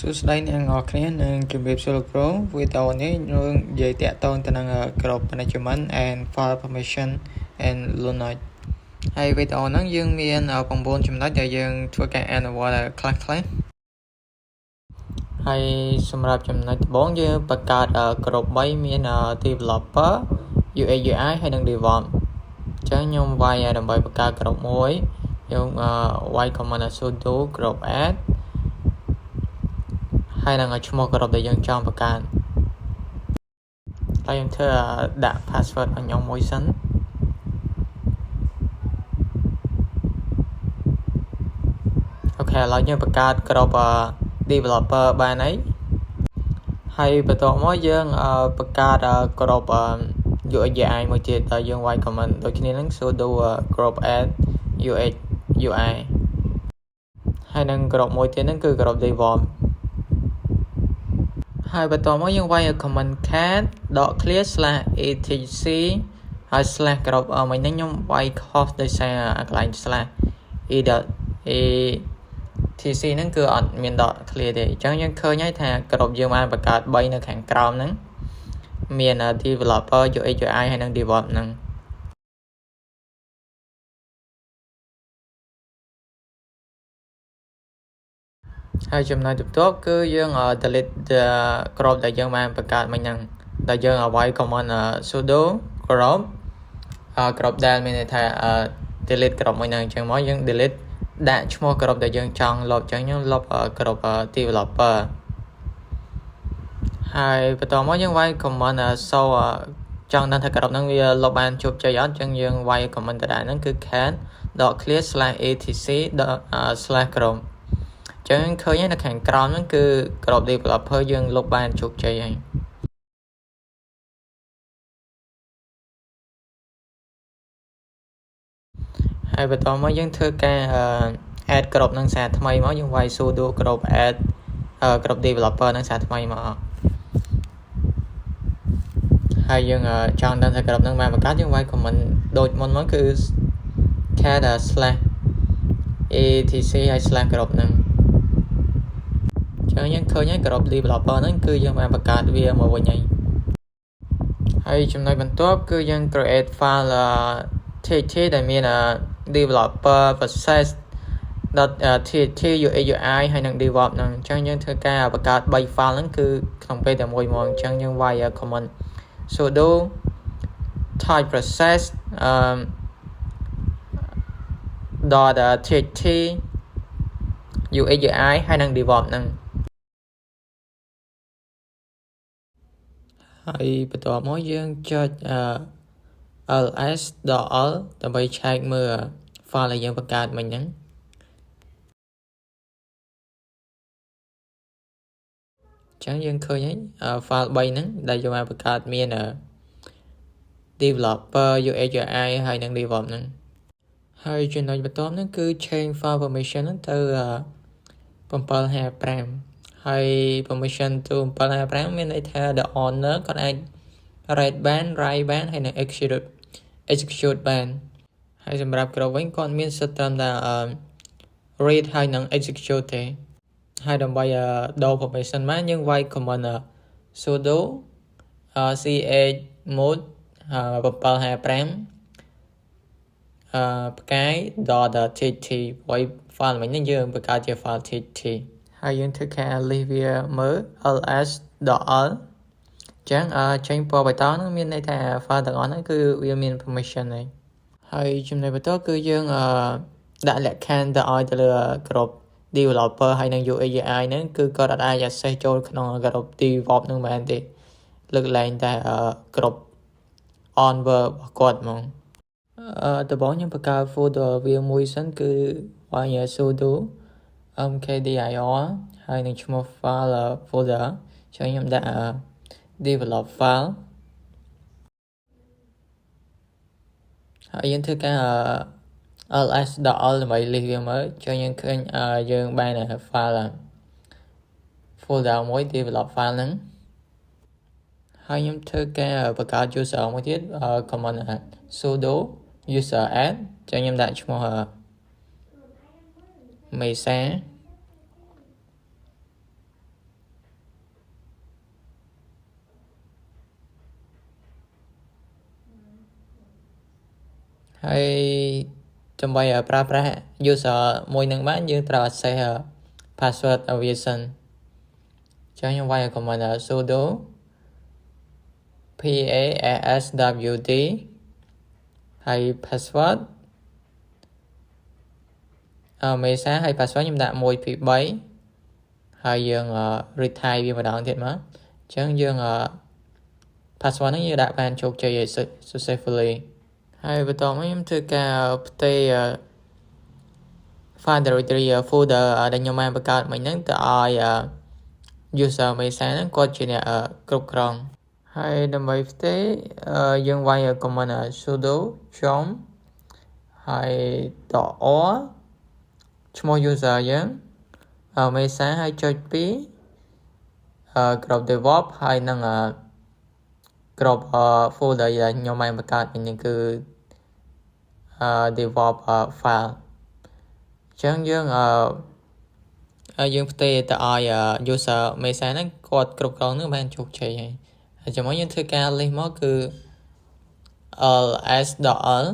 សួស្តីអ្នកទាំងអស់គ្នានឹងជម្រាបសួរលោកគ្រូវីដេអូនេះនឹងនិយាយតាក់ទងទៅនឹង Group Management and File Permission and Linux ហើយវីដេអូហ្នឹងយើងមាន9ចំណុចដែលយើងធ្វើការអនុវត្តខ្លះៗហើយសម្រាប់ចំណុចដំបូងយើងបង្កើត Group 3មាន Developer UX UI ហើយនិង DevOps អញ្ចឹងខ្ញុំវាយដើម្បីបង្កើត Group មួយយើងវាយ command sudo group add ហើយនឹងឈ្មោះ group ដែលយើងចង់បង្កើតហើយខ្ញុំធ្វើដាក់ password ឲ្យខ្ញុំមួយសិនអូខេឥឡូវយើងបង្កើត group developer បានហើយបន្ទាប់មកយើងបង្កើត group UX UI មួយទៀតដែលយើងវាយ command ដូចគ្នានឹង sudo group add UX UI ហើយនឹង group មួយទៀតហ្នឹងគឺ group DevOps ហើយបន្ទាប់មកយើងវាយ command cat .clear /etc ហើយ /group មិញហ្នឹងខ្ញុំវាយខុសដោយសារកន្លែង /etc ហ្នឹងគឺអត់មាន .clear ទេអញ្ចឹងយើងឃើញហើយថា group យើងបានបង្កើត3នៅខាងក្រោមហ្នឹងមាន developer UX UI ហើយនិង DevOps ហ្នឹងហើយចំណុចបន្ទាប់គឺយើង delete group ដែលយើងបានបង្កើតមិញហ្នឹងដែលយើងវាយ command sudo group ដែលមានន័យថា delete group មួយហ្នឹងអញ្ចឹងមកយើង delete ដាក់ឈ្មោះ group ដែលយើងចង់លុបអញ្ចឹងខ្ញុំលុប group developer ហើយបន្តមកយើងវាយ command show ចង់ដឹងថា group ហ្នឹងវាលុបបានជោគជ័យអត់អញ្ចឹងយើងវាយ command ដដែលហ្នឹងគឺ cat.clear /etc/group ចឹងឃើញនៅខាងក្រោមហ្នឹងគឺ group developer យើងលុបបានជោគជ័យហើយបន្តមកយើងធ្វើការ add group នឹងសារថ្មីមកយើងវាយ sudo group add group developer នឹងសារថ្មីមកហើយយើងចង់ដឹងថា group នឹងបានបង្កើតយើងវាយ command ដូចមុនមកគឺ cat /etc ហើយ /group នឹងចឹងយើងឃើញហើយ group developer ហ្នឹងគឺយើងបានបង្កើតវាមកវិញហើយចំណុចបន្ទាប់គឺយើង create file txt ដែលមាន developer process .txt UX UI ហើយនិង DevOps ហ្នឹងអញ្ចឹងយើងធ្វើការបង្កើត3 file ហ្នឹងគឺក្នុងពេលតែមួយមកអញ្ចឹងយើងវាយ command sudo type process .txt UX UI ហើយនិង DevOps ហ្នឹងហើយបន្ទាប់មកយើងចុចls.l ដើម្បីឆែកមើល file ដែលយើងបង្កើតមិញហ្នឹងចឹងយើងឃើញហើយ file 3ហ្នឹងដែលយើងបានបង្កើតមាន developer UX UI ហើយនិង DevOps ហ្នឹងហើយចំណុចបន្ទាប់ហ្នឹងគឺ change file permission ហ្នឹងទៅ755ហើយ permission ទៅ755មានន័យថា the owner គាត់អាច read បាន write បានហើយនិង execute បានហើយសម្រាប់ group វិញគាត់មានសិទ្ធិត្រឹមតែ read ហើយនិង execute ទេហើយដើម្បីដូរ permission បានយើងវាយ command sudo chmod 755ផ្កាយ .txt វាយ file មិញហ្នឹងយើងបង្កើតជា file txt ហើយយើងធ្វើការ list វាមើល ls.l ចឹងចេញពណ៌បៃតងហ្នឹងមានន័យថា file ទាំងអស់ហ្នឹងគឺវាមាន permission ហើយចំណុចបន្ទាប់គឺយើងដាក់លក្ខខណ្ឌទៅឲ្យទៅលើ group developer ហើយនិង UX UI ហ្នឹងគឺគាត់អាច access ចូលក្នុង group DevOps ហ្នឹងបានទេលើកលែងតែ group on work របស់គាត់ហ្មងដំបូងខ្ញុំបង្កើត folder វាមួយសិនគឺវាយ sudo mkdir ហើយនឹងឈ្មោះ file folder ចឹងខ្ញុំដាក់ develop file ហើយយើងធ្វើការ ls.l ដើម្បី list វាមើលចឹងយើងឃើញយើងបាន file folder មួយ develop file ហ្នឹងហើយខ្ញុំធ្វើការបង្កើត user មួយទៀត command sudo user add ចឹងខ្ញុំដាក់ឈ្មោះមេសា ហើយដើម្បីប្រើប្រាស់ user មួយនឹងបានយើងត្រូវ access password ឲ្យវាសិនចឹងខ្ញុំវាយ command sudo passwd ហើយ password មេសាហើយ password ខ្ញុំដាក់1 2 3ហើយយើង retry វាម្ដងទៀតមកចឹងយើង password ហ្នឹងយើងដាក់បានជោគជ័យ successfully ហើយបន្តមកខ្ញុំធ្វើការផ្ទេរ file directory folder ដែលខ្ញុំបានបង្កើតមិញហ្នឹងទៅឲ្យ user មេសាហ្នឹងគាត់ជាអ្នកគ្រប់គ្រងហើយដើម្បីផ្ទេរយើងវាយ command sudo chom ហើយ .or ឈ្មោះ user យើងមេសាហើយចុច2group develop ហើយនឹង group folder ដែលខ្ញុំបានបង្កើតនេះគឺ develop file ចឹងយើងផ្ទេរទៅឲ្យ user មេសាហ្នឹងគាត់គ្រប់គ្រងនឹងបានជោគជ័យហើយជាមួយយើងធ្វើការ list មកគឺ ls.l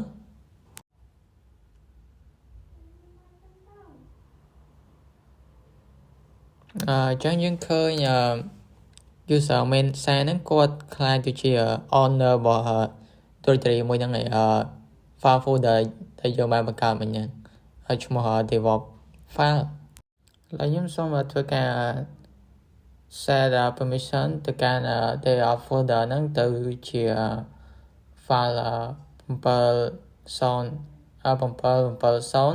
ចឹងយើងឃើញ user មេសាហ្នឹងគាត់ខ្លាចទៅជា owner របស់ directory មួយហ្នឹងfile folder ដែលយើងបានបង្កើតមិញហ្នឹងហើយឈ្មោះ develop file ហើយខ្ញុំសូមធ្វើការ set permission ទៅកាន់ develop folder ហ្នឹងទៅជា file 770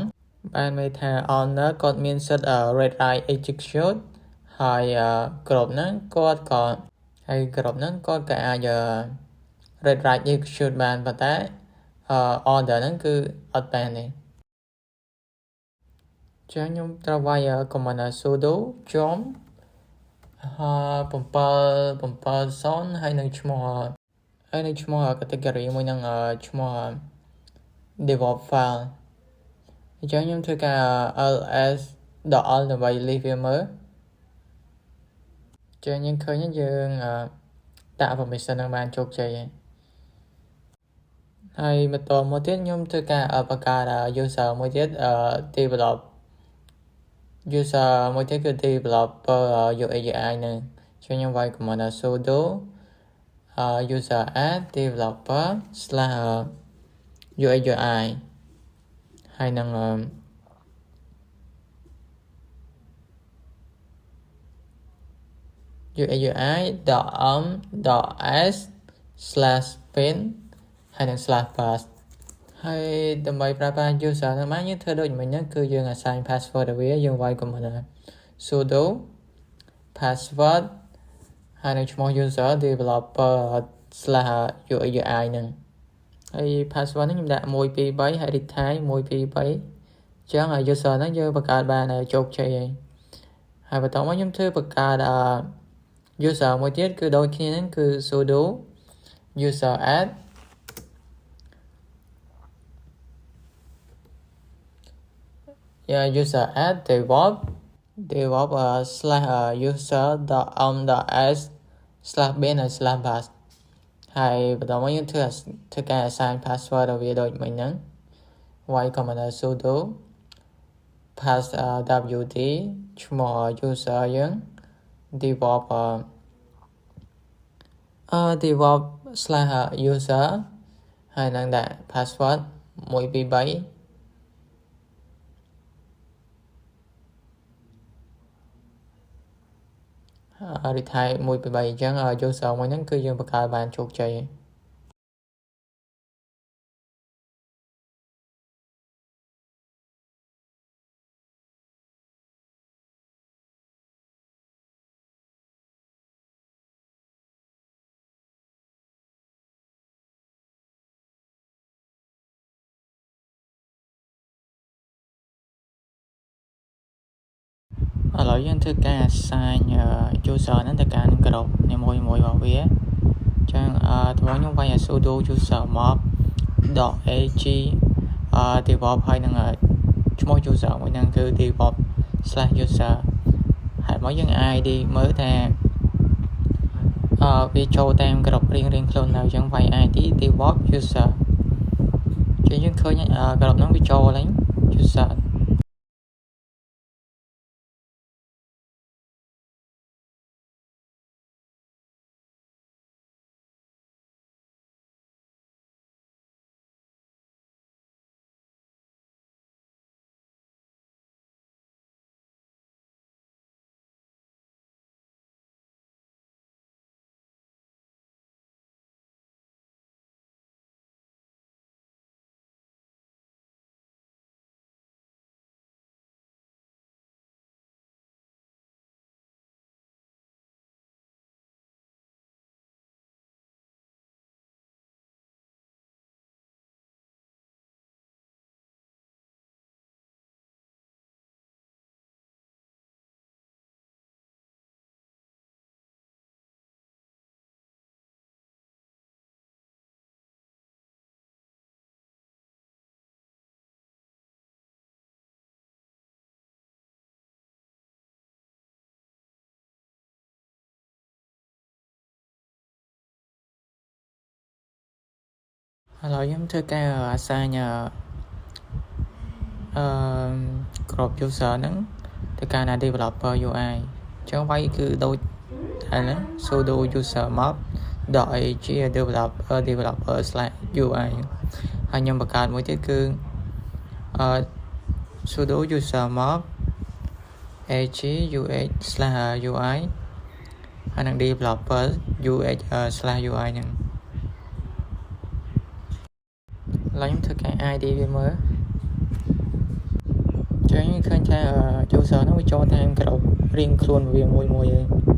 បានន័យថា owner គាត់មានសិទ្ធិ read write execute ហើយ group ហ្នឹងគាត់ក៏អាច read write execute បានប៉ុន្តែ order ហ្នឹងគឺអត់បានទេចឹងខ្ញុំត្រូវវាយ command sudo chom 770ហើយនឹងឈ្មោះ category មួយនឹងឈ្មោះ develop file អញ្ចឹងខ្ញុំធ្វើការ ls.l ដើម្បី list វាមើលចឹងយើងឃើញយើងដាក់ permission នឹងបានជោគជ័យហើយបន្តមកទៀតខ្ញុំធ្វើការបង្កើត user មួយទៀត develop user មួយទៀតគឺ developer UX UI ហ្នឹងចឹងខ្ញុំវាយ command sudo user add developer / UX UI ហើយនឹងUX/pin ហើយនឹង /pass ហើយដើម្បីប្រើប្រាស់ user ហ្នឹងបានយើងធ្វើដូចមិញហ្នឹងគឺយើង assign password ឲ្យវាយើងវាយ command sudo password ហើយនឹងឈ្មោះ user developer / UX UI ហ្នឹងហើយ password ហ្នឹងខ្ញុំដាក់1 2 3ហើយ retry 1 2 3ចឹង user ហ្នឹងយើងបង្កើតបានជោគជ័យហើយបន្តមកខ្ញុំធ្វើបង្កើត user មួយទៀតគឺដូចគ្នាហ្នឹងគឺ sudo user add user add develop /user.om.s/bin ហើយ /pass ហើយបន្តមកយើងធ្វើការ assign password ឲ្យវាដូចមិញហ្នឹងវាយ command sudo passwd ឈ្មោះ user យើង develop /user ហើយនឹងដាក់ password 1 2 3រីថៃ1 2 3អញ្ចឹង user មួយហ្នឹងគឺយើងបង្កើតបានជោគជ័យឥឡូវយើងធ្វើការ assign user ហ្នឹងទៅកាន់ group នីមួយៗរបស់វាអញ្ចឹងត្បូងខ្ញុំវាយ sudo user mob.ag develop ហើយនឹងឈ្មោះ user មួយហ្នឹងគឺ develop/user ហើយមកយើង ID មើលថាវាចូលតាម group រៀងខ្លួននៅអញ្ចឹងវាយ ID develop user អញ្ គេយើងឃើញក្របហ្នឹងវាចូលឡើង user ឥឡូវខ្ញុំធ្វើការអាសាញក្រប user ហ្នឹងទៅកាន់ developer UI អញ្ចឹងវាយគឺដូចតែហ្នឹង sudo user mob .ag developer/UI ហើយខ្ញុំបង្កើតមួយទៀតគឺsudo user mob ag ux/UI ហើយនឹង developer ux/UI ហ្នឹងឡើយខ្ញុំធ្វើការ ID វាមើលចឹងឃើញថា user ហ្នឹងវាចូលតាមក្របរៀងខ្លួនវាមួយៗឯង